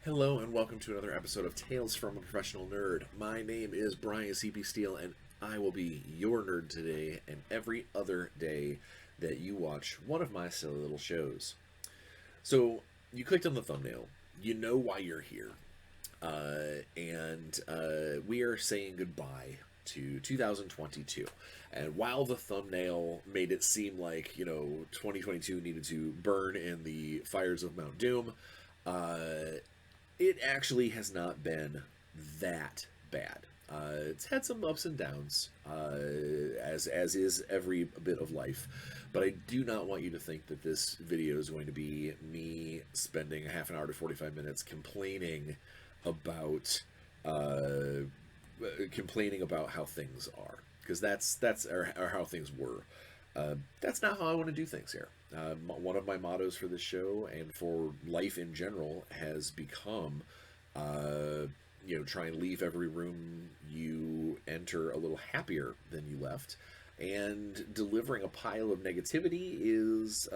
Hello and welcome to another episode of Tales from a Professional Nerd. My name is Bryan Steele and I will be your nerd today and every other day that you watch one of my silly little shows. So, you clicked on the thumbnail, you know why you're here, and we are saying goodbye to 2022. And while the thumbnail made it seem like, 2022 needed to burn in the fires of Mount Doom, uh, it actually has not been that bad. It's had some ups and downs, as is every bit of life. But I do not want you to think that this video is going to be me spending a half an hour to 45 minutes about uh, complaining about how things are, because that's or how things were. That's not how I want to do things here. One of my mottos for this show and for life in general has become, try and leave every room you enter a little happier than you left. And delivering a pile of negativity is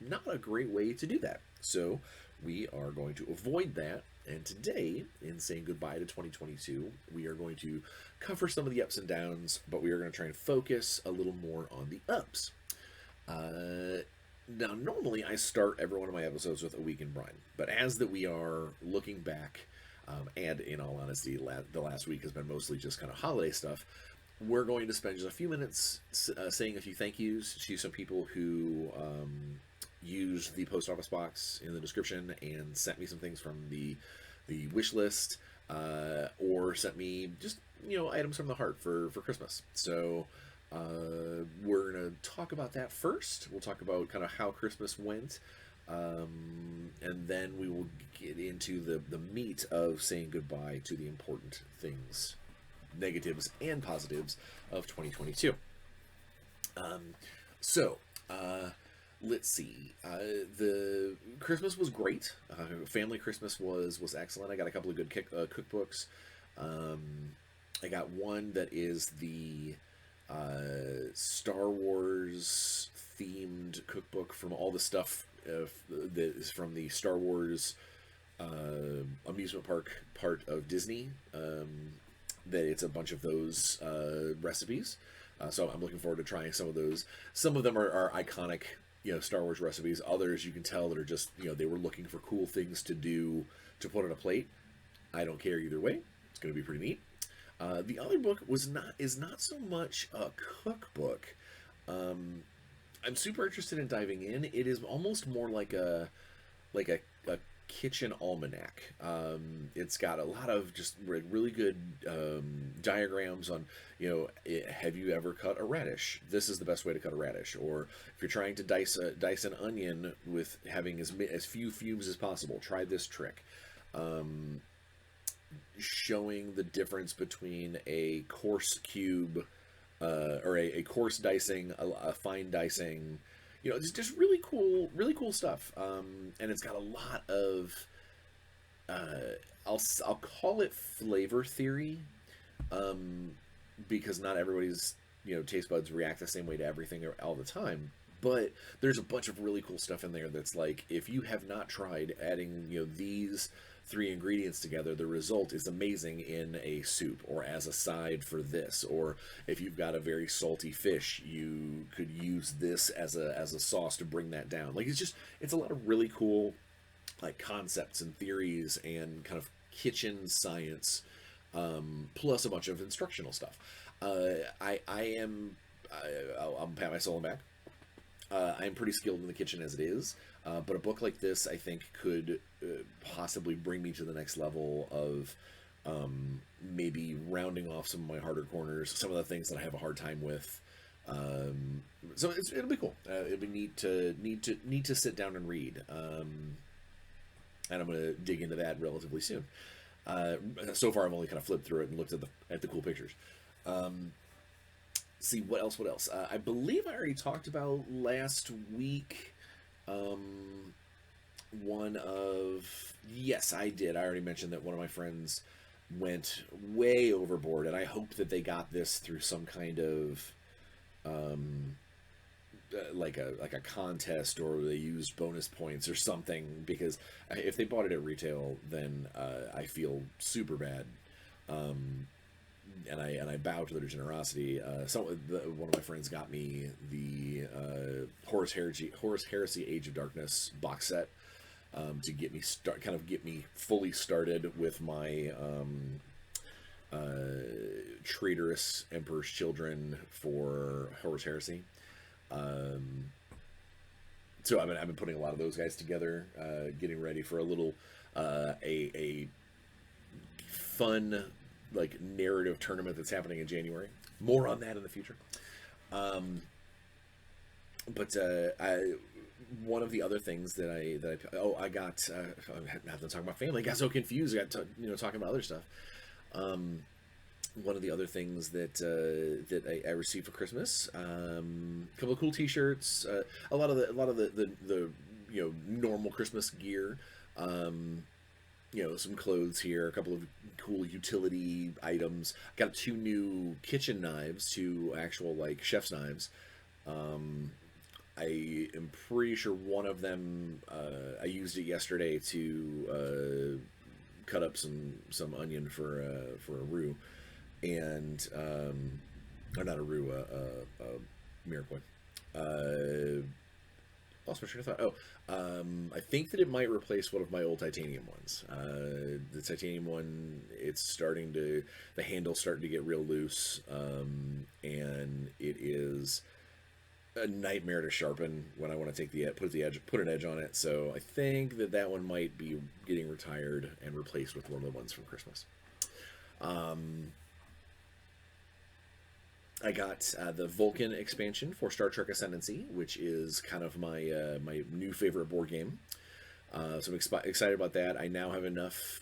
not a great way to do that. So we are going to avoid that. And today, in saying goodbye to 2022, we are going to cover some of the ups and downs, but we are going to try and focus a little more on the ups. Now, normally I start every one of my episodes with A Week in Bryan, but as that we are looking back, and in all honesty, the last week has been mostly just kind of holiday stuff, we're going to spend just a few minutes saying a few thank yous to some people who used the post office box in the description and sent me some things from the wish list, or sent me just items from the heart for Christmas. So we're gonna talk about that first. We'll talk about kind of how Christmas went, and then we will get into the meat of saying goodbye to the important things, negatives and positives of 2022. So let's see. The Christmas was great. Family Christmas was excellent. I got a couple of good cookbooks. I got one that is the Star Wars themed cookbook from all the stuff that is from the Star Wars amusement park part of Disney. That it's a bunch of those recipes. So I'm looking forward to trying some of those. Some of them are iconic, Star Wars recipes. Others you can tell that are just, they were looking for cool things to do to put on a plate. I don't care either way. It's going to be pretty neat. The other book is not so much a cookbook. I'm super interested in diving in. It is almost more like a kitchen almanac. It's got a lot of just really good diagrams on, have you ever cut a radish? This is the best way to cut a radish. Or if you're trying to dice an onion with having as few fumes as possible, try this trick. Showing the difference between a coarse cube, or a coarse dicing, a fine dicing. It's just really cool stuff. And it's got a lot of, I'll call it flavor theory, because not everybody's, taste buds react the same way to everything all the time. But there's a bunch of really cool stuff in there that's like, if you have not tried adding, these 3 ingredients together, the result is amazing in a soup or as a side for this. Or if you've got a very salty fish, you could use this as a sauce to bring that down. Like, it's a lot of really cool like concepts and theories and kind of kitchen science, plus a bunch of instructional stuff. I'll pat myself on the back. I'm pretty skilled in the kitchen as it is, but a book like this, I think, could possibly bring me to the next level of maybe rounding off some of my harder corners, some of the things that I have a hard time with. So it'll be cool. It'll be neat to sit down and read, and I'm going to dig into that relatively soon. So far, I've only kind of flipped through it and looked at the cool pictures. See what else. I believe I already talked about last week. Yes, I did. I already mentioned that one of my friends went way overboard, and I hope that they got this through some kind of like a contest, or they used bonus points or something, because if they bought it at retail, then I feel super bad. Um, and I bow to their generosity. One of my friends got me the Horus Heresy Age of Darkness box set, to get me fully started with my traitorous Emperor's Children for Horus Heresy. So I've been putting a lot of those guys together, getting ready for a little a fun, like, narrative tournament that's happening in January. More on that in the future. Um, but one of the other things I got, I have to talk about family. I got so confused. I got talking about other stuff. One of the other things that I received for Christmas, a couple of cool T-shirts, a lot of the normal Christmas gear, some clothes here, a couple of cool utility items. Got 2 new kitchen knives, 2 actual like chef's knives. I am pretty sure one of them, I used it yesterday to cut up some onion for a roux, and or not a roux, a mirepoix. Lost my train of thought. I think that it might replace one of my old titanium ones. The titanium one, the handle's starting to get real loose, and it is a nightmare to sharpen when I want to put an edge on it. So I think that one might be getting retired and replaced with one of the ones from Christmas. I got the Vulcan expansion for Star Trek Ascendancy, which is kind of my my new favorite board game. So I'm excited about that. I now have enough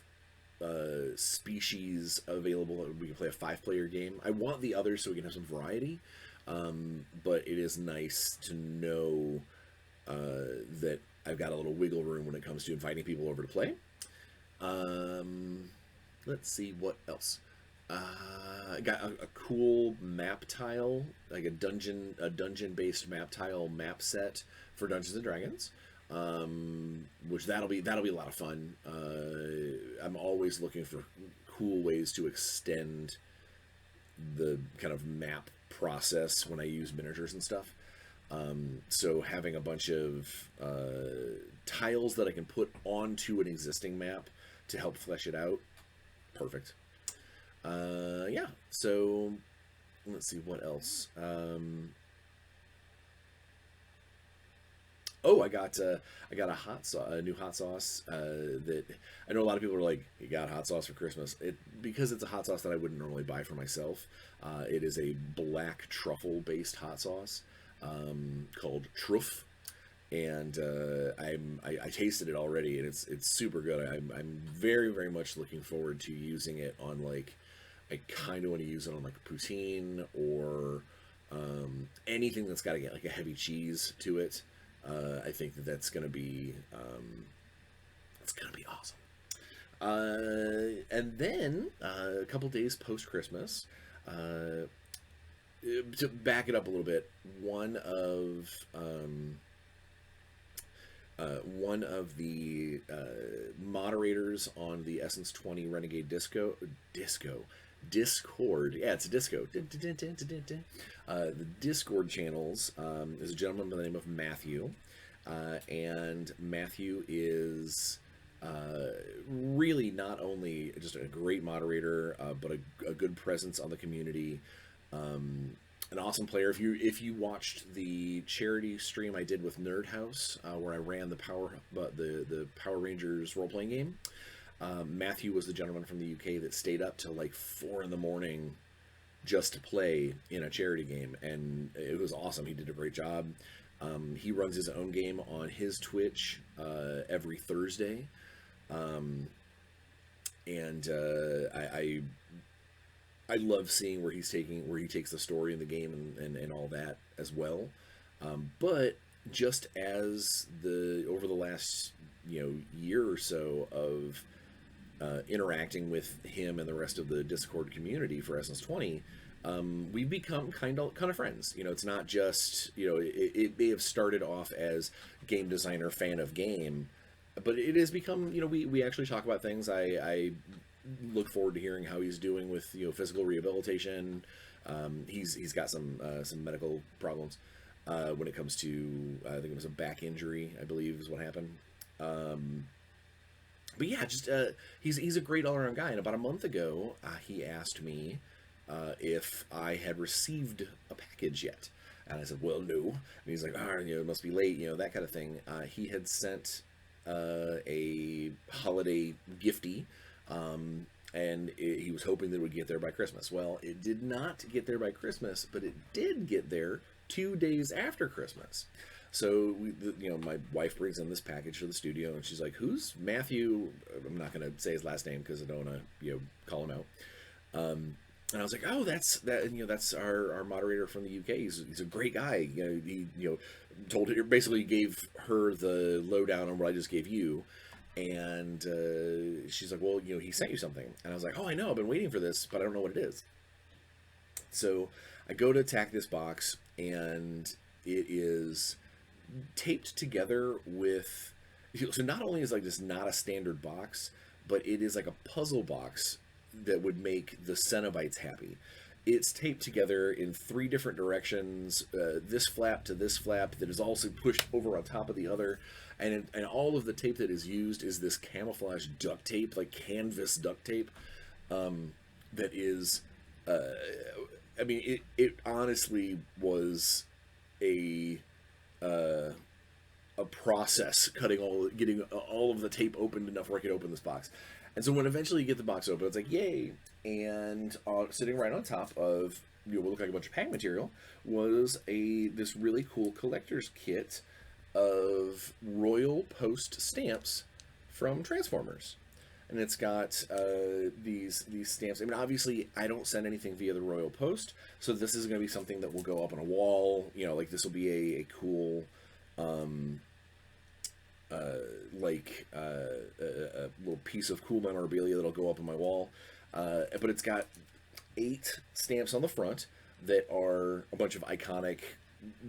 species available that we can play a 5-player game. I want the others so we can have some variety, but it is nice to know that I've got a little wiggle room when it comes to inviting people over to play. Let's see what else. I got a cool map tile, like a dungeon-based map tile map set for Dungeons and Dragons, which that'll be a lot of fun. I'm always looking for cool ways to extend the kind of map process when I use miniatures and stuff. So having a bunch of tiles that I can put onto an existing map to help flesh it out, perfect. Yeah, so let's see what else. I got a new hot sauce that I know a lot of people are like, you got hot sauce for Christmas. Because it's a hot sauce that I wouldn't normally buy for myself. It is a black truffle based hot sauce called Truff, and I tasted it already, and it's super good. I'm very, very much looking forward to using it on, like, I kind of want to use it on like poutine or anything that's got to get like a heavy cheese to it. I think that's going to be awesome. And then a couple days post Christmas, to back it up a little bit, one of the moderators on the Essence 20 Renegade Discord. Yeah, it's a disco. The Discord channels is a gentleman by the name of Matthew. And Matthew is really not only just a great moderator, but a good presence on the community. An awesome player. If you watched the charity stream I did with Nerd House, where I ran the Power Rangers role playing game, Matthew was the gentleman from the UK that stayed up till like 4 a.m. just to play in a charity game, and it was awesome. He did a great job. He runs his own game on his Twitch every Thursday, and I love seeing where he takes the story in the game and all that as well. But just as over the last year or so of interacting with him and the rest of the Discord community for Essence 20, we've become kind of friends. You know, it's not just, you know, it may have started off as game designer, fan of game, but it has become, you know, we actually talk about things. I look forward to hearing how he's doing with, you know, physical rehabilitation. He's got some medical problems when it comes to, I think it was a back injury, I believe is what happened. Um, but yeah, just he's a great all around guy. And about a month ago, he asked me if I had received a package yet, and I said, "Well, no." And he's like, "Ah, you know, it must be late," you know, that kind of thing. He had sent a holiday gifty, and he was hoping that it would get there by Christmas. Well, it did not get there by Christmas, but it did get there 2 days after Christmas. So you know, my wife brings in this package to the studio, and she's like, "Who's Matthew?" I'm not going to say his last name because I don't want to, you know, call him out. And I was like, "Oh, that's that. You know, that's our moderator from the UK. He's a great guy. You know, he, you know, told her, basically gave her the lowdown on what I just gave you." And she's like, "Well, you know, he sent you something." And I was like, "Oh, I know. I've been waiting for this, but I don't know what it is." So I go to attack this box, and it is taped together with. So not only is like this not a standard box, but it is like a puzzle box that would make the Cenobites happy. It's taped together in three different directions, this flap to this flap that is also pushed over on top of the other, and all of the tape that is used is this camouflage duct tape, like canvas duct tape, that is, uh, I mean, it honestly was a uh, a process getting all of the tape opened enough where I could open this box. And so when eventually you get the box open, it's like, yay! And sitting right on top of, you know, what looked like a bunch of pack material was this really cool collector's kit of Royal Post stamps from Transformers. And it's got these stamps. I mean, obviously, I don't send anything via the Royal Post, so this is going to be something that will go up on a wall. You know, like this will be a cool, a little piece of cool memorabilia that'll go up on my wall. But it's got 8 stamps on the front that are a bunch of iconic,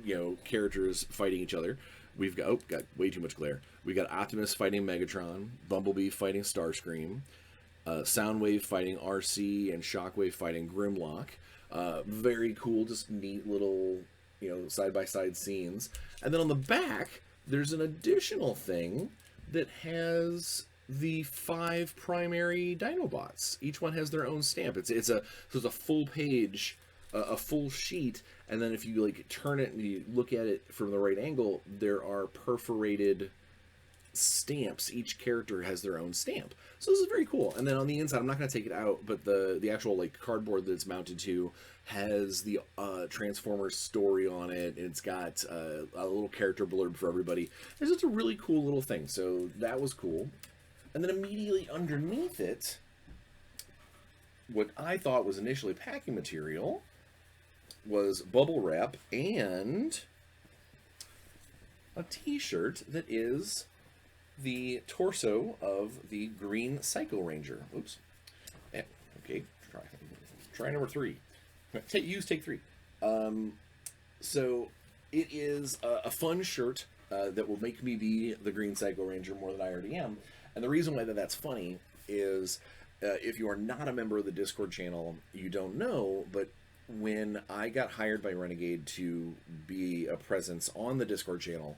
you know, characters fighting each other. We've got way too much glare. We got Optimus fighting Megatron, Bumblebee fighting Starscream, Soundwave fighting RC, and Shockwave fighting Grimlock. Very cool, just neat little, you know, side by side scenes. And then on the back, there's an additional thing that has the 5 primary Dinobots. Each one has their own stamp. It's a full page, a full sheet, and then if you like turn it and you look at it from the right angle, there are perforated stamps. Each character has their own stamp. So this is very cool. And then on the inside, I'm not going to take it out, but the actual like cardboard that it's mounted to has the Transformers story on it, and it's got a little character blurb for everybody. It's just a really cool little thing. So that was cool. And then immediately underneath it, what I thought was initially packing material was bubble wrap and a t-shirt that is the torso of the Green Psycho Ranger. Oops. Yeah, okay, try number 3. Take 3. So it is a fun shirt that will make me be the Green Psycho Ranger more than I already am. And the reason why that's funny is if you are not a member of the Discord channel, you don't know, but when I got hired by Renegade to be a presence on the Discord channel,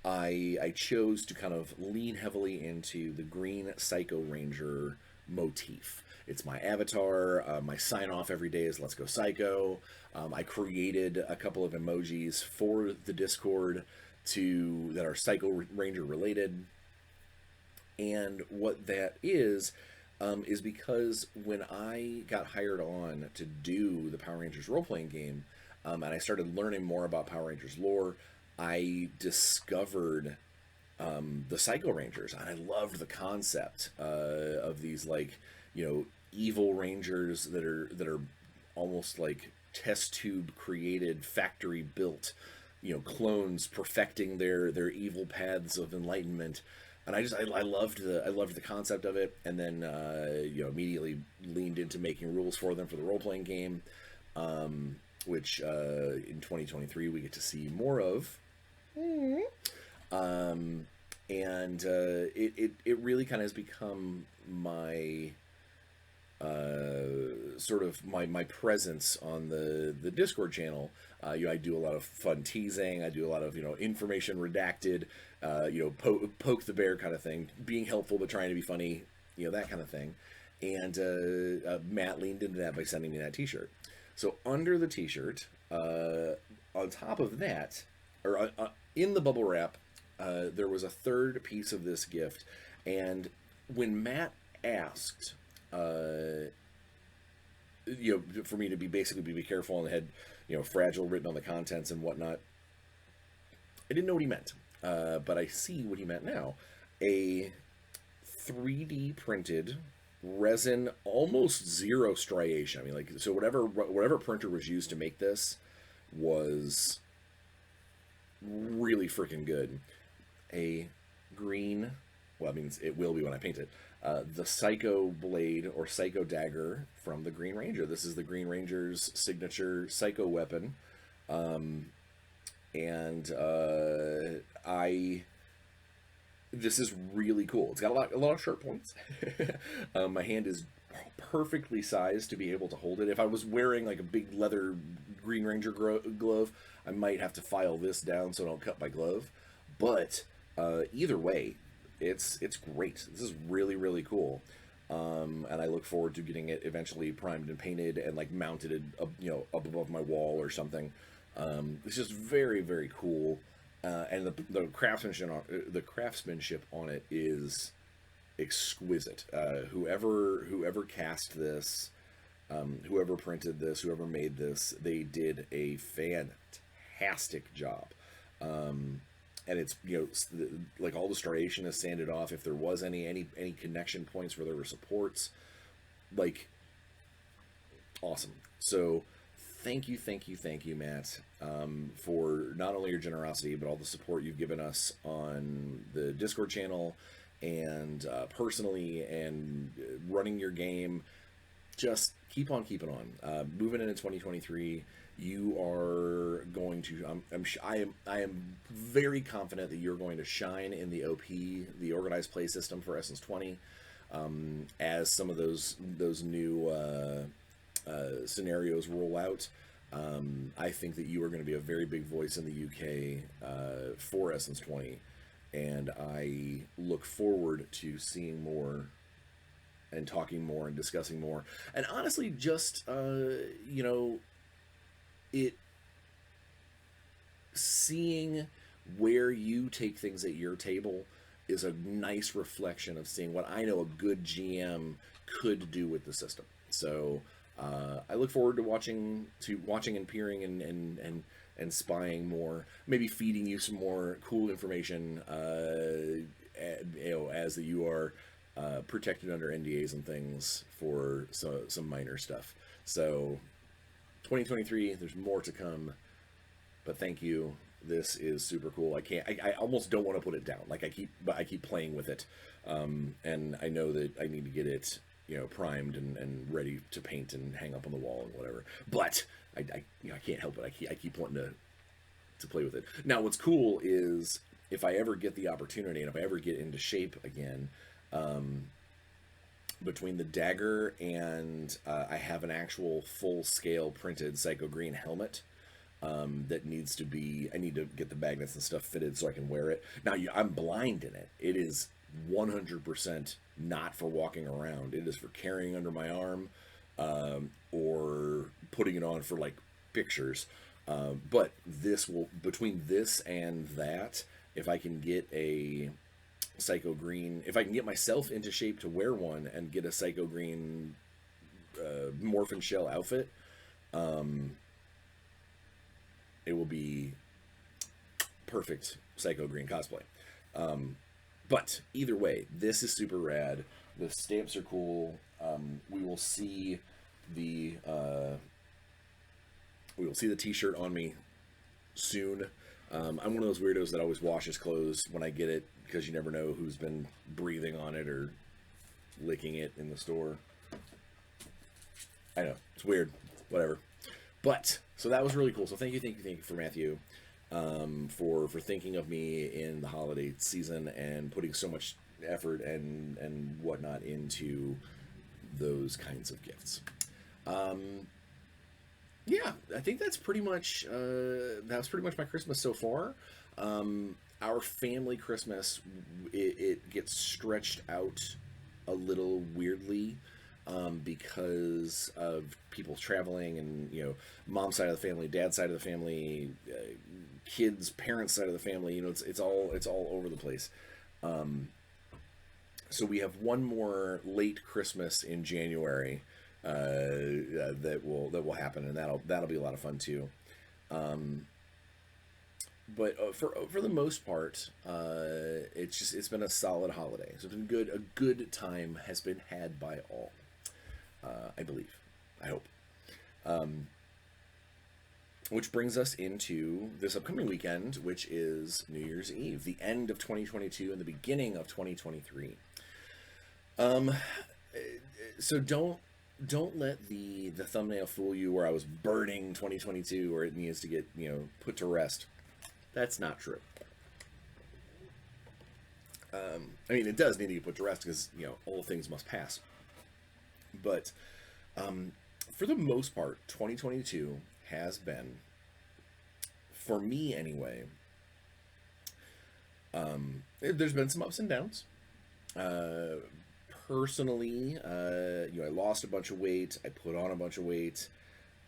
I chose to kind of lean heavily into the Green Psycho Ranger motif. It's my avatar. My sign off every day is "Let's Go Psycho." I created a couple of emojis for the Discord that are Psycho Ranger related. And what that is because when I got hired on to do the Power Rangers role-playing game, and I started learning more about Power Rangers lore, I discovered the Psycho Rangers, and I loved the concept of these, like, you know, evil Rangers that are almost like test tube created, factory built, you know, clones perfecting their evil paths of enlightenment. and I loved the concept of it, and then immediately leaned into making rules for them for the role playing game, which in 2023 we get to see more of. Um, and it really kind of has become my sort of my presence on the Discord channel. I do a lot of fun teasing. I do a lot of information redacted, poke the bear kind of thing, being helpful but trying to be funny, that kind of thing. And Matt leaned into that by sending me that T-shirt. So under the T-shirt, on top of that, or in the bubble wrap, there was a third piece of this gift, and when Matt asked, for me to be careful and had, fragile written on the contents and whatnot, I didn't know what he meant, but I see what he meant now. A 3D printed resin, almost zero striation. I mean, like, so whatever printer was used to make this was really freaking good. A green, well, I mean, it will be when I paint it. The Psycho Blade or Psycho Dagger from the Green Ranger. This is the Green Ranger's signature Psycho weapon, and this is really cool. It's got a lot of sharp points. My hand is perfectly sized to be able to hold it. If I was wearing like a big leather Green Ranger glove, I might have to file this down so I don't cut my glove. But either way, it's great. This is really, really cool. And I look forward to getting it eventually primed and painted and like mounted up above my wall or something. It's just very, very cool. And the craftsmanship on it is exquisite. Whoever cast this, whoever printed this, whoever made this, they did a fantastic job. And it's like all the striation is sanded off. If there was any connection points where there were supports, like, awesome. So thank you, Matt, for not only your generosity, but all the support you've given us on the Discord channel and personally, and running your game. Just keep on keeping on. Moving into 2023, you are going to. I am very confident that you're going to shine in the OP, the organized play system for Essence 20, as some of those new scenarios roll out. I think that you are going to be a very big voice in the UK for Essence 20, and I look forward to seeing more and talking more and discussing more. And honestly, just it seeing where you take things at your table is a nice reflection of seeing what I know a good GM could do with the system. So I look forward to watching and peering and spying more, maybe feeding you some more cool information, as that you are protected under NDAs and things for some minor stuff. So 2023, there's more to come, but thank you. This is super cool. I almost don't want to put it down. Like, I keep playing with it, and I know that I need to get it primed and ready to paint and hang up on the wall and whatever. But I can't help it. I keep wanting to play with it. Now, what's cool is if I ever get the opportunity and if I ever get into shape again, between the dagger and I have an actual full-scale printed Psycho Green helmet that needs to be. I need to get the magnets and stuff fitted so I can wear it. Now, I'm blind in it. It is 100% not for walking around. It is for carrying under my arm, or putting it on for like pictures. But between this and that, if I can get a Psycho Green, if I can get myself into shape to wear one and get a Psycho Green Morphin Shell outfit, it will be perfect Psycho Green cosplay. But either way, this is super rad. The stamps are cool. We will see the T-shirt on me soon. I'm one of those weirdos that always washes clothes when I get it because you never know who's been breathing on it or licking it in the store. I know, it's weird. Whatever. But so that was really cool. So thank you for Matthew, for thinking of me in the holiday season and putting so much effort and whatnot into those kinds of gifts. Yeah, I think that's pretty much my Christmas so far. Our family Christmas, it gets stretched out a little weirdly, because of people traveling and mom's side of the family, dad's side of the family, kids, parents' side of the family. It's all over the place. So we have one more late Christmas in January, that will happen, and that'll be a lot of fun too. But for the most part, it's been a solid holiday. So it's been good. A good time has been had by all. I believe. I hope. Which brings us into this upcoming weekend, which is New Year's Eve, the end of 2022 and the beginning of 2023. So don't let the thumbnail fool you where I was burning 2022 or it needs to get put to rest. That's not true. I mean, it does need to get put to rest because all things must pass. But for the most part, 2022 has been, for me anyway, there's been some ups and downs. Personally, I lost a bunch of weight. I put on a bunch of weight.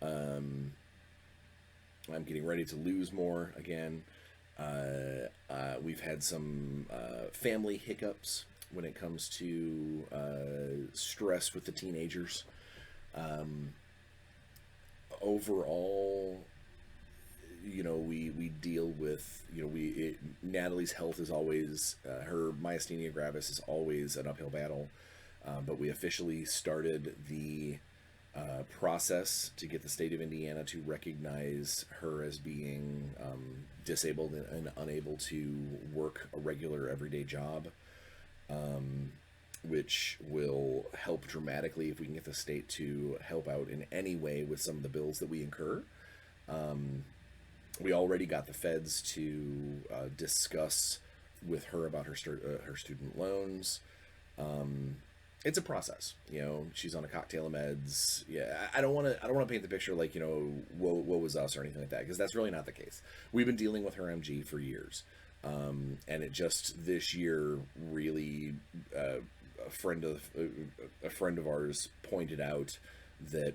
I'm getting ready to lose more again. We've had some family hiccups when it comes to stress with the teenagers. Overall, we deal with, Natalie's health is always, her myasthenia gravis is always an uphill battle. But we officially started the process to get the state of Indiana to recognize her as being disabled and unable to work a regular everyday job, which will help dramatically if we can get the state to help out in any way with some of the bills that we incur. We already got the feds to discuss with her about her student loans. It's a process, she's on a cocktail of meds. Yeah, I don't want to paint the picture like, woe was us or anything like that, because that's really not the case. We've been dealing with her MG for years. And it just this year really, a friend of ours pointed out that,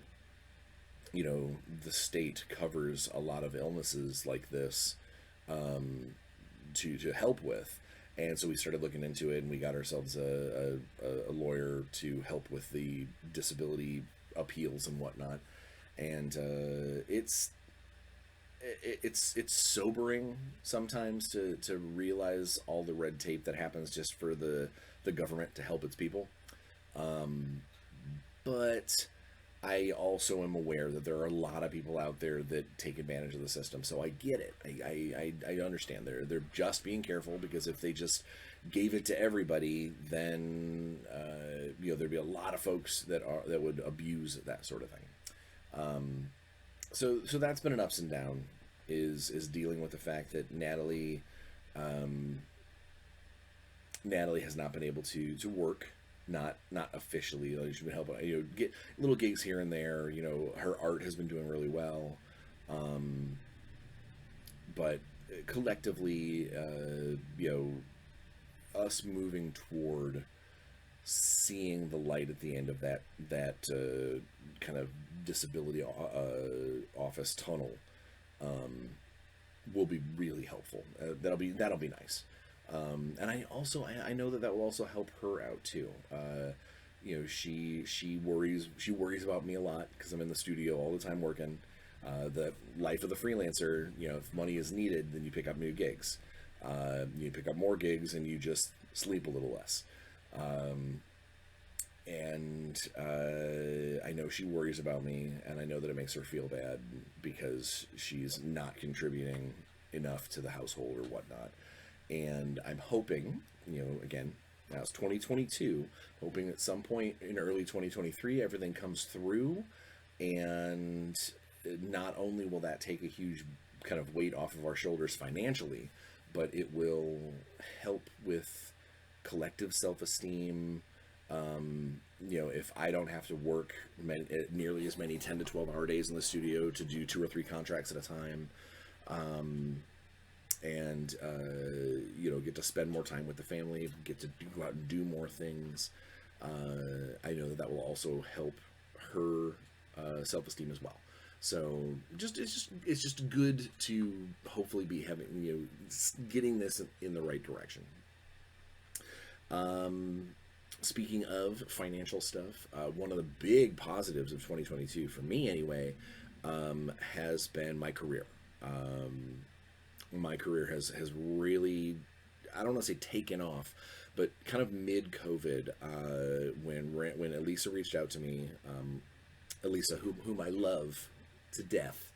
the state covers a lot of illnesses like this, to help with. And so we started looking into it, and we got ourselves a lawyer to help with the disability appeals and whatnot. And it's sobering sometimes to realize all the red tape that happens just for the government to help its people. But I also am aware that there are a lot of people out there that take advantage of the system, so I get it. I understand. They're just being careful, because if they just gave it to everybody, then there'd be a lot of folks that would abuse that sort of thing. So that's been an ups and down, is dealing with the fact that Natalie has not been able to work. Not officially. She's been helping, get little gigs here and there. Her art has been doing really well, but collectively, us moving toward seeing the light at the end of that kind of disability office tunnel will be really helpful. That'll be nice. And I know that will also help her out too. She worries about me a lot because I'm in the studio all the time working. The life of the freelancer, if money is needed, then you pick up new gigs. You pick up more gigs, and you just sleep a little less. And I know she worries about me, and I know that it makes her feel bad because she's not contributing enough to the household or whatnot. And I'm hoping, again, now it's 2022, hoping at some point in early 2023 everything comes through, and not only will that take a huge kind of weight off of our shoulders financially, but it will help with collective self-esteem. If I don't have to work nearly as many 10 to 12 hour days in the studio to do 2 or 3 contracts at a time, and get to spend more time with the family, get to go out and do more things, I know that will also help her self-esteem as well. So it's just good to hopefully be having, getting this in the right direction. Speaking of financial stuff, one of the big positives of 2022 for me anyway, has been my career. My career has really, I don't want to say taken off, but kind of mid-COVID, when Elisa reached out to me, Elisa, whom I love to death,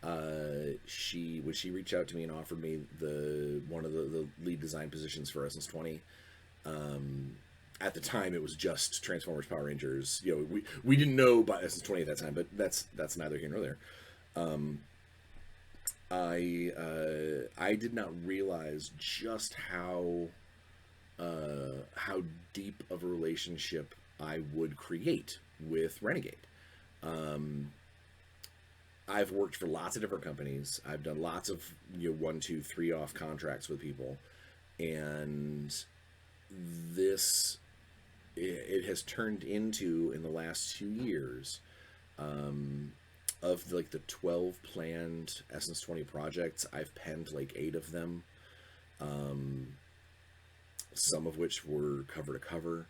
when she reached out to me and offered me one of the lead design positions for Essence 20. At the time, it was just Transformers, Power Rangers. We didn't know about Essence 20 at that time, but that's neither here nor there. I did not realize just how deep of a relationship I would create with Renegade. I've worked for lots of different companies. I've done lots of 1, 2, 3 off contracts with people, and it has turned into, in the last 2 years, of like the 12 planned Essence 20 projects, I've penned like 8 of them, some of which were cover to cover.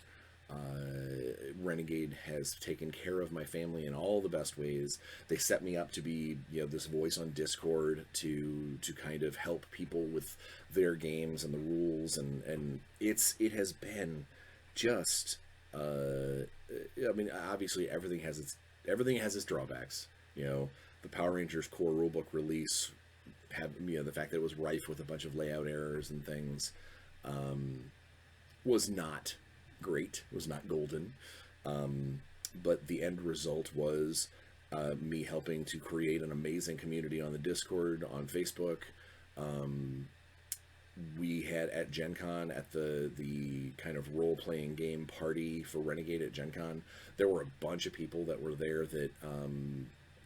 Renegade has taken care of my family in all the best ways. They set me up to be, this voice on Discord to kind of help people with their games and the rules, and it has been just, obviously everything has its drawbacks. The Power Rangers core rulebook release had, the fact that it was rife with a bunch of layout errors and things, was not great, was not golden. But the end result was me helping to create an amazing community on the Discord, on Facebook. We had at Gen Con, at the kind of role-playing game party for Renegade at Gen Con, there were a bunch of people that were there that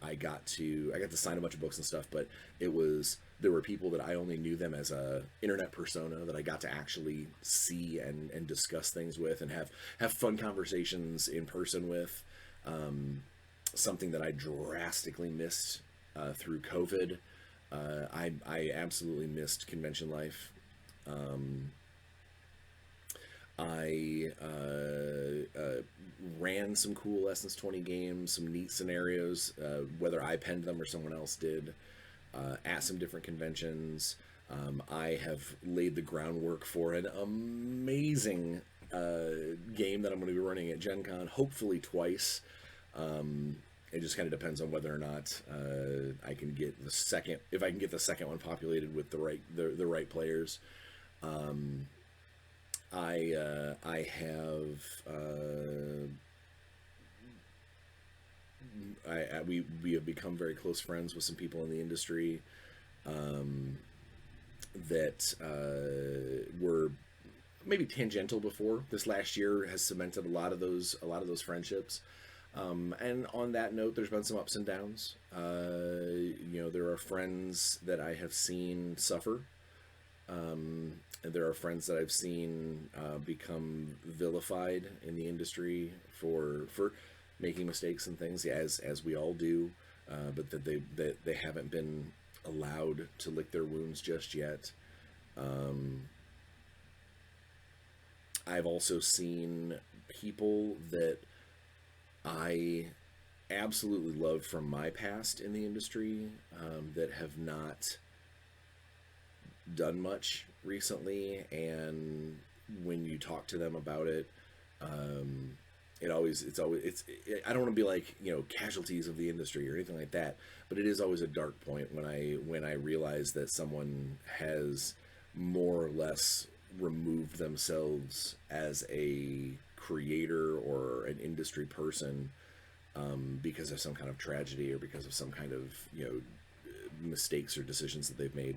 I got to sign a bunch of books and stuff, but there were people that I only knew them as a internet persona that I got to actually see and discuss things with and have fun conversations in person with. Something that I drastically missed through COVID. I absolutely missed convention life. I ran some cool Essence 20 games, some neat scenarios, whether I penned them or someone else did, at some different conventions. I have laid the groundwork for an amazing game that I'm going to be running at Gen Con, hopefully twice. It just kind of depends on whether or not I can get if I can get the second one populated with the right players. I have we have become very close friends with some people in the industry that were maybe tangential before. This last year has cemented a lot of those friendships. And on that note, there's been some ups and downs. There are friends that I have seen suffer. And there are friends that I've seen become vilified in the industry for making mistakes and things, as we all do, but that they haven't been allowed to lick their wounds just yet. I've also seen people that I absolutely love from my past in the industry that have not done much recently, and when you talk to them about it, I don't want to be like, casualties of the industry or anything like that, but it is always a dark point when I realize that someone has more or less removed themselves as a creator or an industry person, because of some kind of tragedy or because of some kind of, mistakes or decisions that they've made.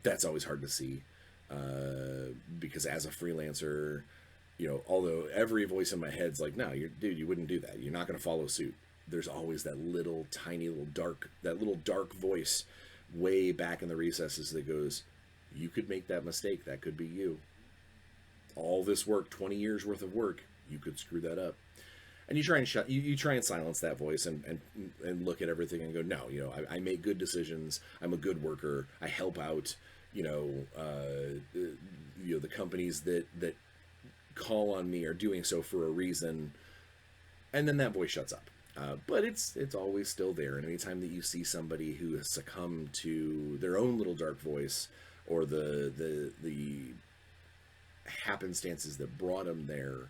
That's always hard to see, because as a freelancer, although every voice in my head's like, no, you wouldn't do that. You're not going to follow suit. There's always that little tiny little dark voice way back in the recesses that goes, you could make that mistake. That could be you. All this work, 20 years worth of work, you could screw that up. And you try and silence that voice and look at everything and go, no, I make good decisions. I'm a good worker. I help out, the companies that call on me are doing so for a reason. And then that voice shuts up. But it's always still there. And anytime that you see somebody who has succumbed to their own little dark voice, or the happenstances that brought them there,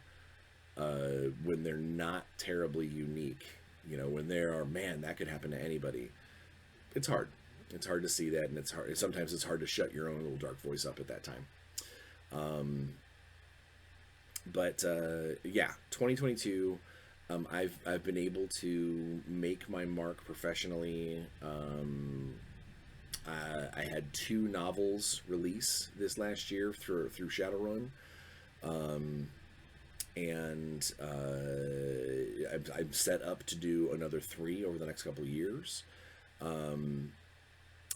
when they're not terribly unique, when they are, man, that could happen to anybody. It's hard. It's hard to see that, and it's hard. Sometimes it's hard to shut your own little dark voice up at that time. But yeah, 2022. I've been able to make my mark professionally. I had 2 novels release this last year through Shadowrun. And I'm set up to do another 3 over the next couple of years.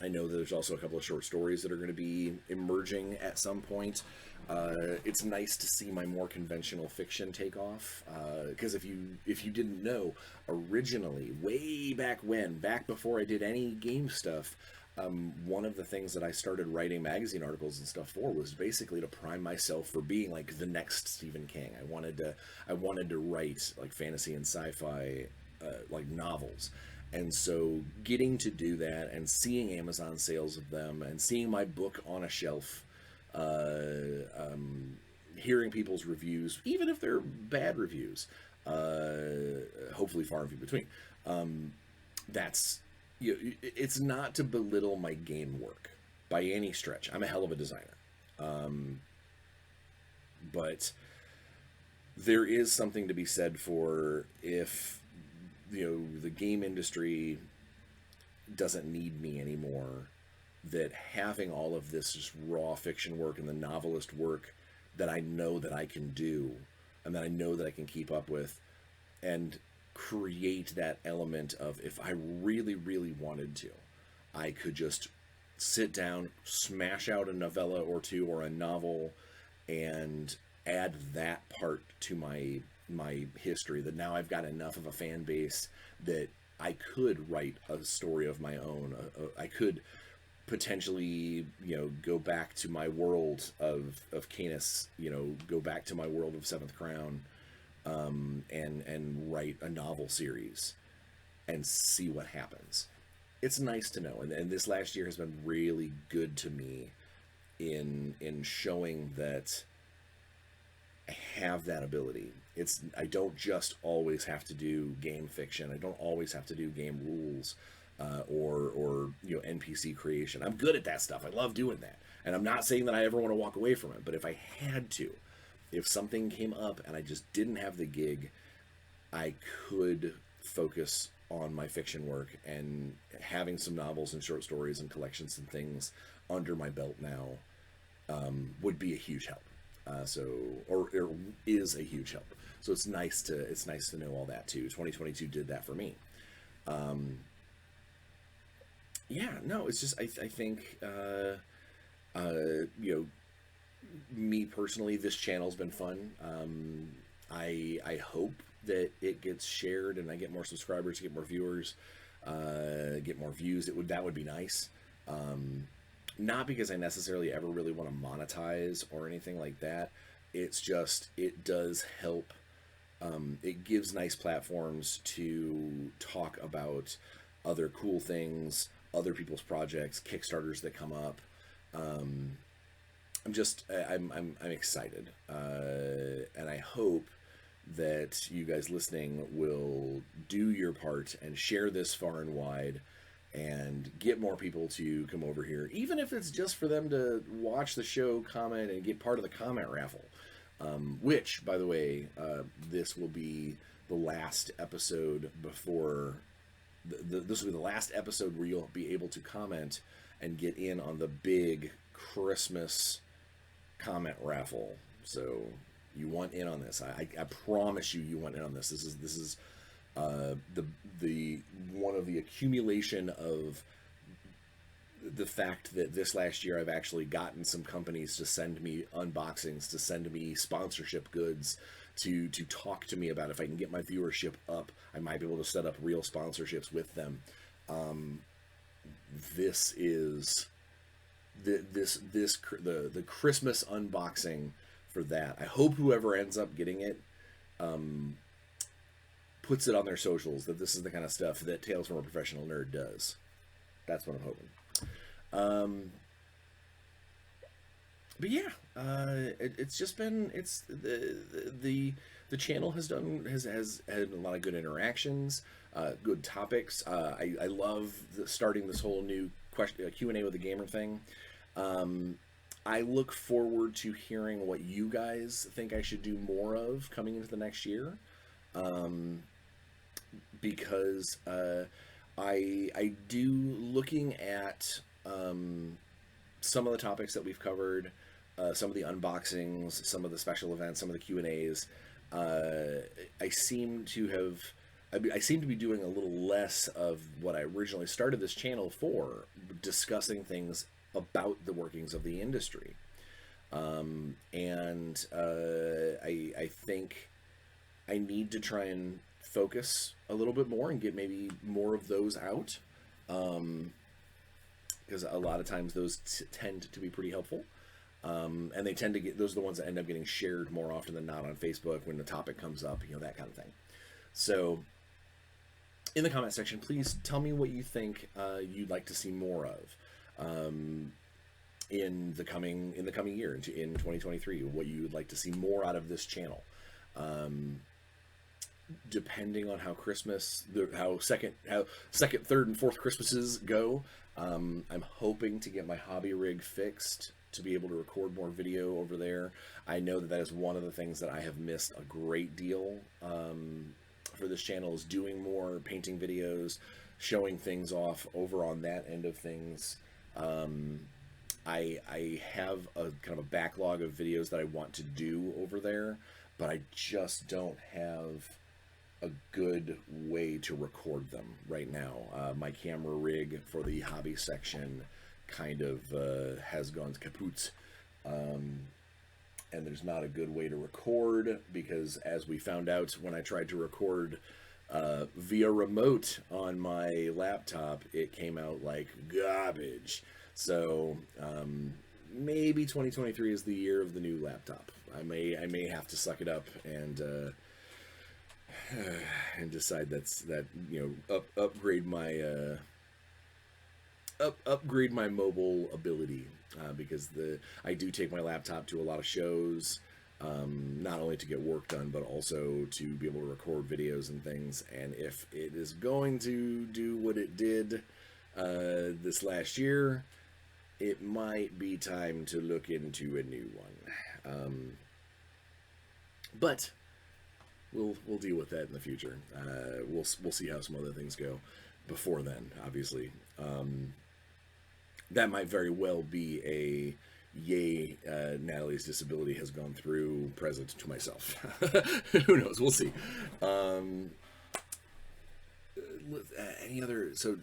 I know that there's also a couple of short stories that are going to be emerging at some point. It's nice to see my more conventional fiction take off, because if you didn't know, originally, way back before I did any game stuff, one of the things that I started writing magazine articles and stuff for was basically to prime myself for being like the next Stephen King. I wanted to write like fantasy and sci-fi, like novels. And so getting to do that and seeing Amazon sales of them and seeing my book on a shelf, hearing people's reviews, even if they're bad reviews, hopefully far and few between, it's not to belittle my game work by any stretch. I'm a hell of a designer. But there is something to be said for if, the game industry doesn't need me anymore, that having all of this just raw fiction work and the novelist work that I know that I can do and that I know that I can keep up with and create that element of, if I really, really wanted to, I could just sit down, smash out a novella or 2 or a novel and add that part to my history, that now I've got enough of a fan base that I could write a story of my own. I could potentially, go back to my world of Canis, go back to my world of Seventh Crown, and write a novel series and see what happens. It's nice to know, and this last year has been really good to me in showing that I have that ability. I don't just always have to do game fiction. I don't always have to do game rules, or NPC creation. I'm good at that stuff. I love doing that, and I'm not saying that I ever want to walk away from it. But if I had to, if something came up and I just didn't have the gig, I could focus on my fiction work, and having some novels and short stories and collections and things under my belt now would be a huge help. Or is a huge help. So it's nice to know all that too. 2022 did that for me. Yeah, no, it's just I think me personally, this channel's been fun. I hope that it gets shared and I get more subscribers, get more viewers, get more views. That would be nice. Not because I necessarily ever really want to monetize or anything like that. It's just, it does help. It gives nice platforms to talk about other cool things, other people's projects, Kickstarters that come up. I'm excited, and I hope that you guys listening will do your part and share this far and wide and get more people to come over here, even if it's just for them to watch the show, comment, and get part of the comment raffle. Which, by the way, this will be the last episode before. This will be the last episode where you'll be able to comment and get in on the big Christmas comment raffle. So you want in on this. I promise you want in on this. This is the one of the accumulation of the fact that this last year I've actually gotten some companies to send me unboxings, to send me sponsorship goods, to talk to me about if I can get my viewership up, I might be able to set up real sponsorships with them. This is the Christmas unboxing for that. I hope whoever ends up getting it puts it on their socials that this is the kind of stuff that Tales from a Professional Nerd does. That's what I'm hoping. But yeah, it's just been the channel has had a lot of good interactions, good topics. I love starting this whole new Q&A with the Gamer thing. I look forward to hearing what you guys think I should do more of coming into the next year, because I do, looking at some of the topics that we've covered, some of the unboxings, some of the special events, some of the Q&As, I seem to be doing a little less of what I originally started this channel for, discussing things about the workings of the industry. And I think I need to try and focus a little bit more and get maybe more of those out, because a lot of times those tend to be pretty helpful. And they tend to those are the ones that end up getting shared more often than not on Facebook when the topic comes up, that kind of thing. So in the comment section, please tell me what you think you'd like to see more of in the coming year, in 2023, what you would like to see more out of this channel. Depending on how how second, third, and fourth Christmases go, I'm hoping to get my hobby rig fixed to be able to record more video over there. I know that is one of the things that I have missed a great deal for this channel, is doing more painting videos, showing things off over on that end of things. I have a kind of a backlog of videos that I want to do over there, but I just don't have a good way to record them right now. My camera rig for the hobby section kind of has gone kaput, and there's not a good way to record, because as we found out when I tried to record via remote on my laptop, it came out like garbage. So maybe 2023 is the year of the new laptop. I may have to suck it up and decide upgrade my mobile ability, because I do take my laptop to a lot of shows, not only to get work done, but also to be able to record videos and things. And if it is going to do what it did this last year, it might be time to look into a new one. But we'll deal with that in the future. We'll see how some other things go before then, obviously. That might very well be a yay, Natalie's disability has gone through present to myself. Who knows? We'll see. Any other... So,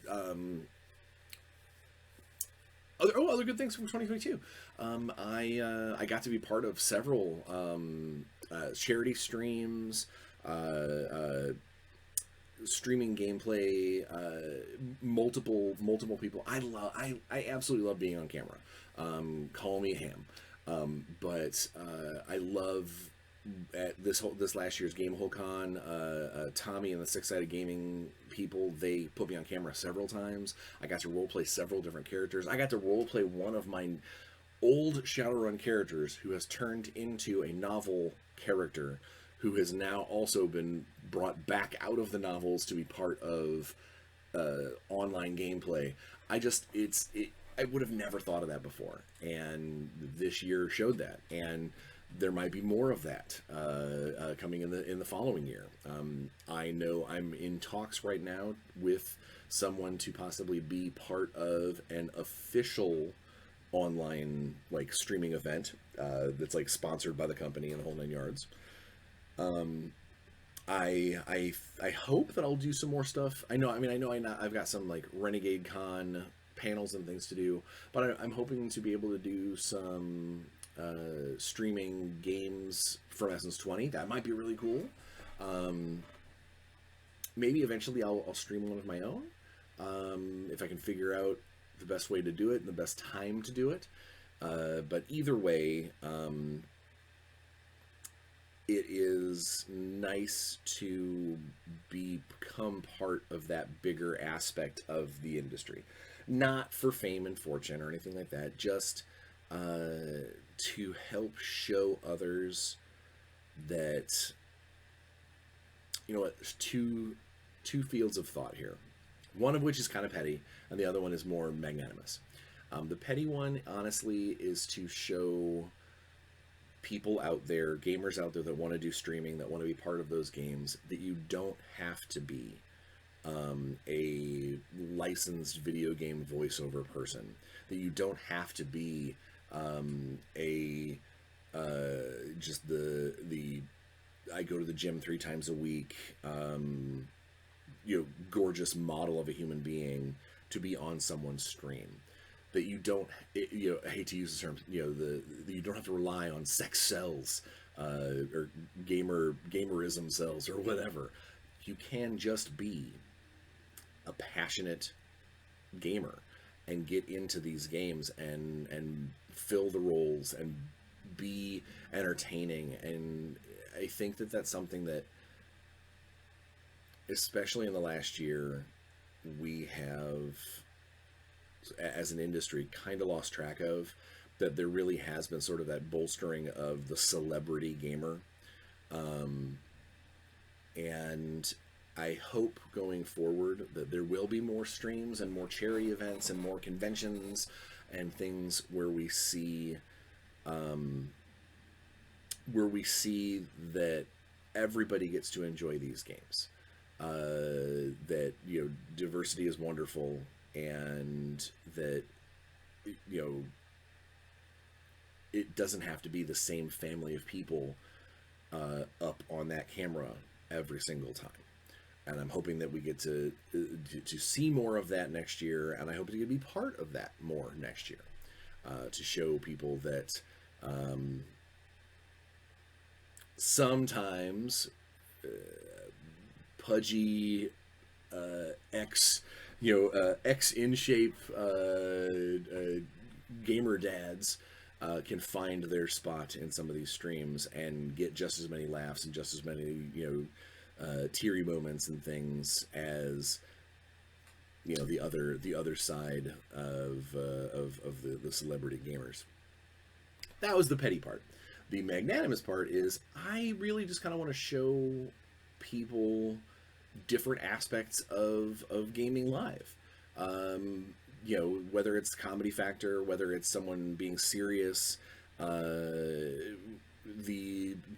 other good things from 2022. I got to be part of several charity streams, streaming gameplay, multiple people. I absolutely love being on camera. Call me ham. But I love at this last year's GameholeCon, Tommy and the Six Sided Gaming people, they put me on camera several times. I got to roleplay several different characters. I got to roleplay one of my old Shadowrun characters who has turned into a novel character who has now also been brought back out of the novels to be part of online gameplay. I would have never thought of that before, and this year showed that, and there might be more of that coming in the following year. I know I'm in talks right now with someone to possibly be part of an official online like streaming event that's like sponsored by the company and the whole 9 yards. I hope that I'll do some more stuff. I've got some like Renegade Con panels and things to do, but I'm hoping to be able to do some streaming games from Essence 20. That might be really cool. Maybe eventually I'll stream one of my own if I can figure out the best way to do it and the best time to do it. But either way, it is nice to become part of that bigger aspect of the industry. Not for fame and fortune or anything like that, just to help show others that, you know what, there's two fields of thought here. One of which is kind of petty, and the other one is more magnanimous. The petty one, honestly, is to show people out there, gamers out there that want to do streaming, that want to be part of those games, that you don't have to be a licensed video game voiceover person, that you don't have to be just the I go to the gym 3 times a week, gorgeous model of a human being to be on someone's stream. That you don't, I hate to use the term, you don't have to rely on sex cells or gamerism cells or whatever. You can just be a passionate gamer and get into these games and fill the roles and be entertaining. And I think that that's something that, especially in the last year, we have, as an industry, kind of lost track of. That there really has been sort of that bolstering of the celebrity gamer. And I hope going forward that there will be more streams and more charity events and more conventions and things where we see that everybody gets to enjoy these games. That diversity is wonderful, and that it doesn't have to be the same family of people up on that camera every single time. And I'm hoping that we get to see more of that next year, and I hope to be part of that more next year, to show people that sometimes pudgy X in shape gamer dads can find their spot in some of these streams and get just as many laughs and just as many teary moments and things as the other side of the celebrity gamers. That was the petty part. The magnanimous part is I really just kind of want to show people different aspects of gaming live. Whether it's comedy factor, whether it's someone being serious, the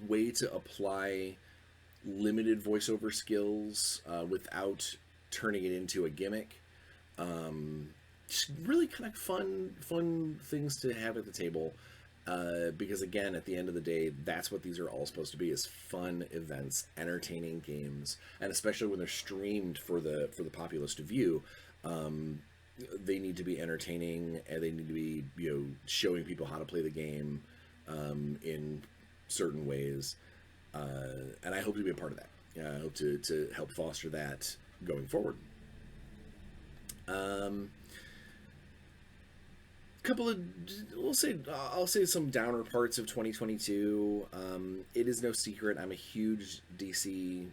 way to apply limited voiceover skills without turning it into a gimmick. Just really kind of fun things to have at the table. Because again, at the end of the day, that's what these are all supposed to be, is fun events, entertaining games, and especially when they're streamed for the populace to view, they need to be entertaining, and they need to be showing people how to play the game in certain ways, and I hope to be a part of that. I hope to help foster that going forward. I'll say some downer parts of 2022. It is no secret I'm a huge DC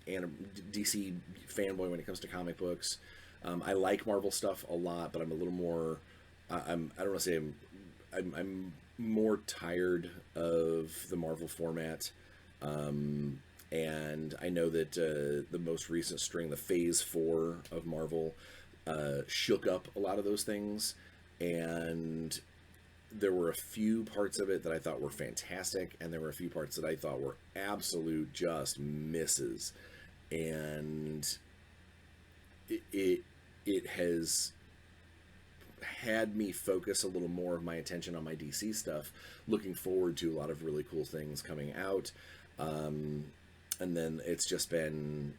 fanboy when it comes to comic books. I like Marvel stuff a lot, but I'm a little more. I don't want to say I'm more tired of the Marvel format. And I know that the most recent string, the Phase 4 of Marvel, shook up a lot of those things. And there were a few parts of it that I thought were fantastic, and there were a few parts that I thought were absolute just misses. And it has had me focus a little more of my attention on my DC stuff, looking forward to a lot of really cool things coming out. And then it's just been,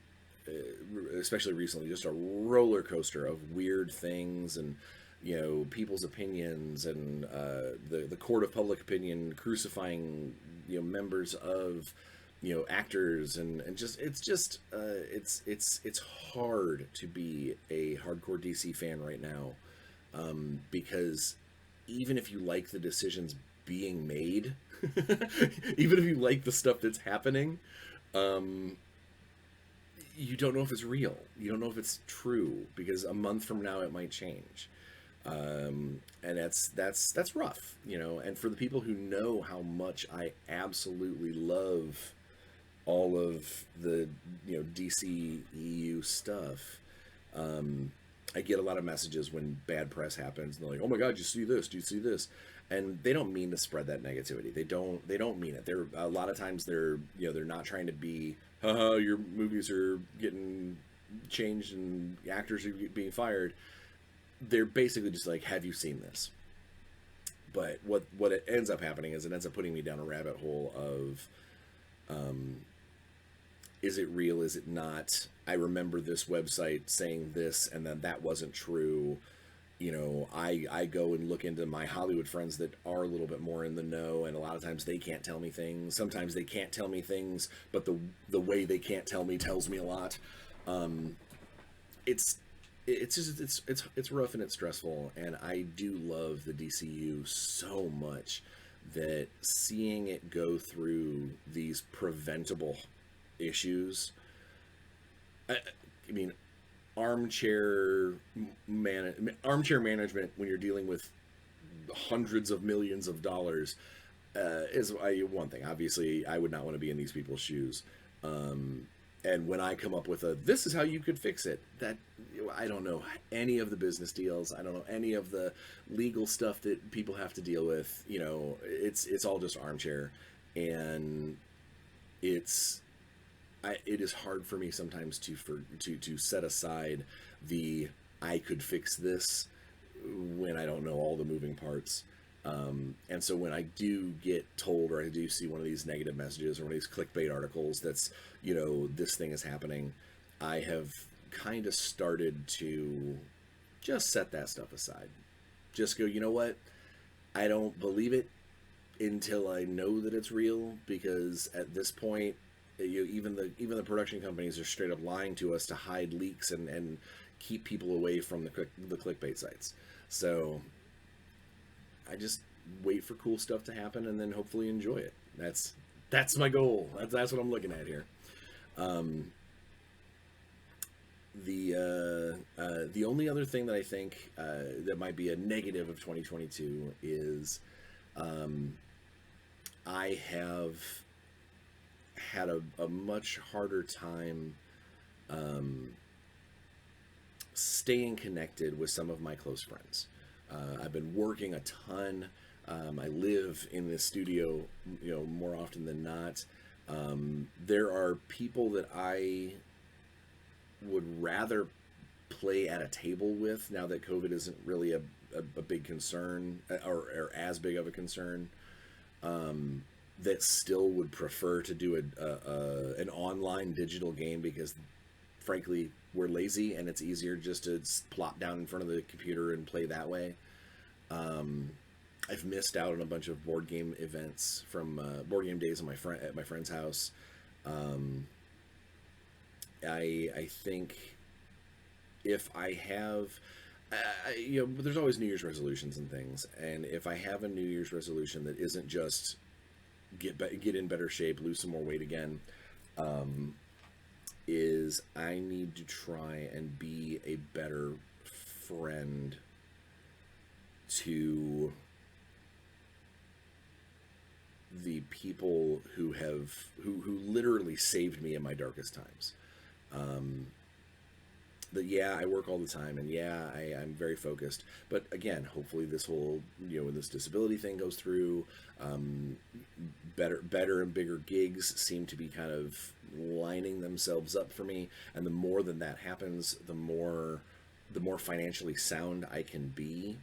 especially recently, just a roller coaster of weird things and, people's opinions and the court of public opinion crucifying, members of, actors and just it's hard to be a hardcore DC fan right now, because even if you like the decisions being made, even if you like the stuff that's happening, you don't know if it's real. You don't know if it's true, because a month from now it might change. And that's rough, and for the people who know how much I absolutely love all of the, DC EU stuff, I get a lot of messages when bad press happens, and they're like, "Oh my God, you see this? Do you see this?" And they don't mean to spread that negativity. They don't mean it. They're a lot of times they're not trying to be, haha, your movies are getting changed and actors are being fired. They're basically just like, "Have you seen this?" But what it ends up happening is it ends up putting me down a rabbit hole of, is it real? Is it not? I remember this website saying this, and then that wasn't true. I go and look into my Hollywood friends that are a little bit more in the know, and a lot of times they can't tell me things. Sometimes they can't tell me things, but the way they can't tell me tells me a lot. It's just it's rough and it's stressful, and I do love the DCU so much that seeing it go through these preventable issues, I mean, armchair management when you're dealing with hundreds of millions of dollars, is one thing. Obviously, I would not want to be in these people's shoes. And when I come up with this is how you could fix it, that I don't know any of the business deals. I don't know any of the legal stuff that people have to deal with. It's all just armchair, and it is hard for me sometimes to set aside the I could fix this when I don't know all the moving parts. And so when I do get told, or I do see one of these negative messages or one of these clickbait articles that's, this thing is happening, I have kind of started to just set that stuff aside. Just go, you know what? I don't believe it until I know that it's real, because at this point, even the production companies are straight up lying to us to hide leaks and keep people away from the clickbait sites. So I just wait for cool stuff to happen and then hopefully enjoy it. That's my goal. That's what I'm looking at here. The only other thing that I think that might be a negative of 2022 is I have had a much harder time staying connected with some of my close friends. I've been working a ton. I live in this studio, more often than not. There are people that I would rather play at a table with now that COVID isn't really a big concern, or as big of a concern. That still would prefer to do an online digital game, because frankly we're lazy and it's easier just to plop down in front of the computer and play that way. I've missed out on a bunch of board game events from board game days at my friend's house. I think if I have, there's always New Year's resolutions and things, and if I have a New Year's resolution that isn't just get in better shape, lose some more weight again, is I need to try and be a better friend to the people who literally saved me in my darkest times. Um, that yeah, I work all the time, and yeah, I'm very focused. But again, hopefully this will, when this disability thing goes through, um, better and bigger gigs seem to be kind of lining themselves up for me. And the more that happens, the more financially sound I can be,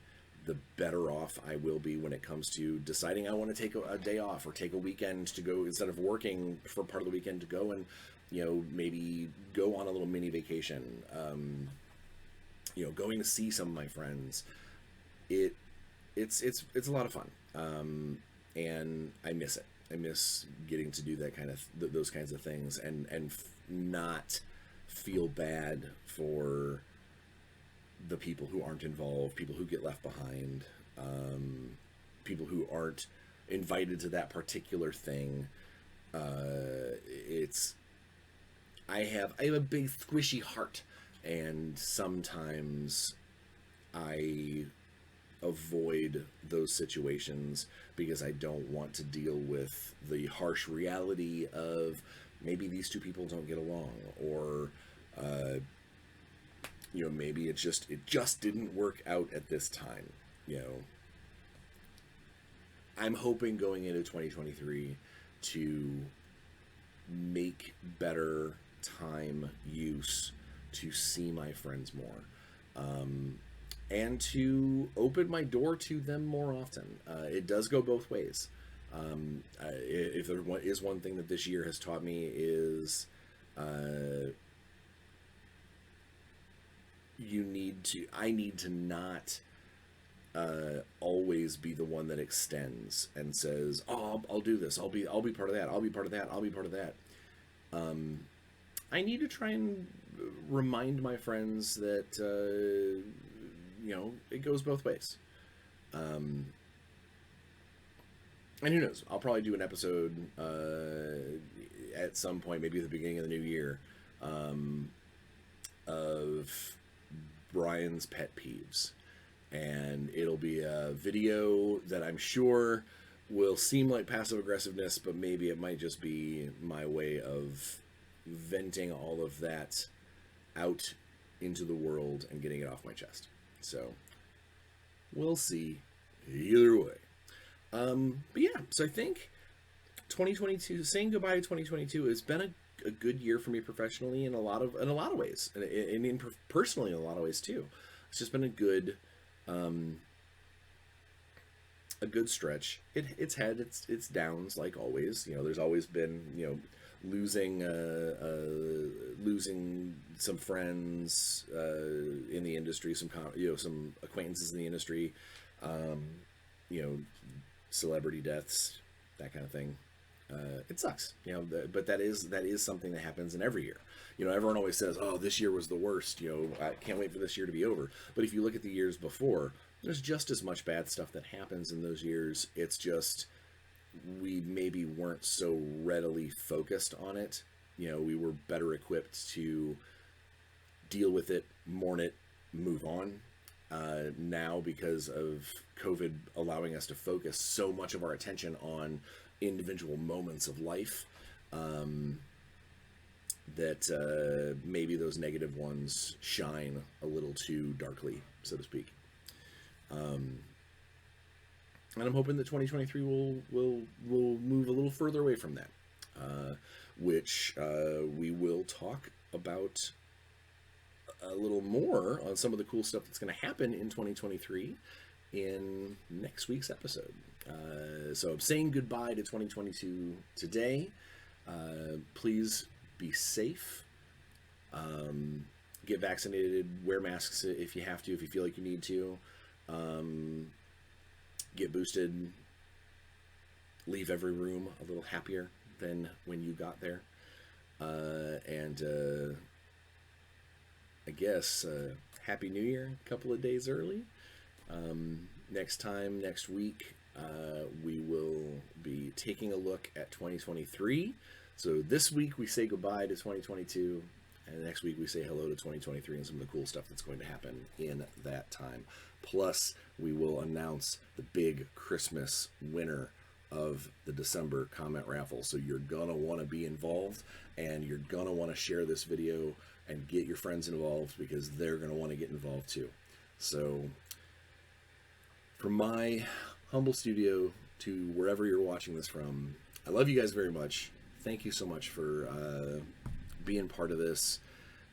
the better off I will be when it comes to deciding I want to take a day off or take a weekend to go, instead of working for part of the weekend, to go and maybe go on a little mini vacation, going to see some of my friends. It's a lot of fun, and I miss it. I miss getting to do that kind of those kinds of things, and not feel bad for the people who aren't involved, people who get left behind, people who aren't invited to that particular thing. It's I have a big squishy heart, and sometimes I avoid those situations because I don't want to deal with the harsh reality of maybe these two people don't get along, or maybe it just didn't work out at this time. I'm hoping going into 2023 to make better time use to see my friends more, and to open my door to them more often. It does go both ways. If there is one thing that this year has taught me is I need to not always be the one that extends and says, "Oh, I'll do this. I'll be part of that. I'll be part of that. I'll be part of that." I need to try and remind my friends that it goes both ways. And who knows? I'll probably do an episode at some point, maybe at the beginning of the new year, of Bryan's pet peeves. And it'll be a video that I'm sure will seem like passive aggressiveness, but maybe it might just be my way of venting all of that out into the world and getting it off my chest. So we'll see. Either way. But yeah, so I think 2022, saying goodbye to 2022, has been a good year for me professionally in a lot of ways, and personally in a lot of ways too. It's just been a good stretch. It's had its downs, like always. There's always been losing some friends in the industry, some acquaintances in the industry, celebrity deaths, that kind of thing. It sucks, but that is something that happens in every year. Everyone always says, "Oh, this year was the worst." I can't wait for this year to be over. But if you look at the years before, there's just as much bad stuff that happens in those years. It's just we maybe weren't so readily focused on it. We were better equipped to deal with it, mourn it, move on. Now, because of COVID allowing us to focus so much of our attention on individual moments of life, that maybe those negative ones shine a little too darkly, so to speak. And I'm hoping that 2023 will move a little further away from that, which we will talk about a little more on some of the cool stuff that's going to happen in 2023 in next week's episode. So I'm saying goodbye to 2022 today. Please be safe. Get vaccinated. Wear masks if you have to, if you feel like you need to. Get boosted. Leave every room a little happier than when you got there. And I guess Happy New Year a couple of days early. Next week, we will be taking a look at 2023. So this week we say goodbye to 2022, and next week we say hello to 2023 and some of the cool stuff that's going to happen in that time. Plus, we will announce the big Christmas winner of the December comment raffle. So you're gonna want to be involved, and you're gonna want to share this video and get your friends involved, because they're gonna want to get involved too. So from my humble studio to wherever you're watching this from, I love you guys very much. Thank you so much for being part of this.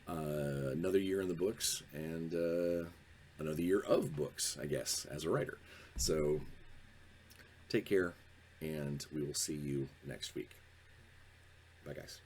Another year in the books, and another year of books, I guess, as a writer. So take care, and we will see you next week. Bye, guys.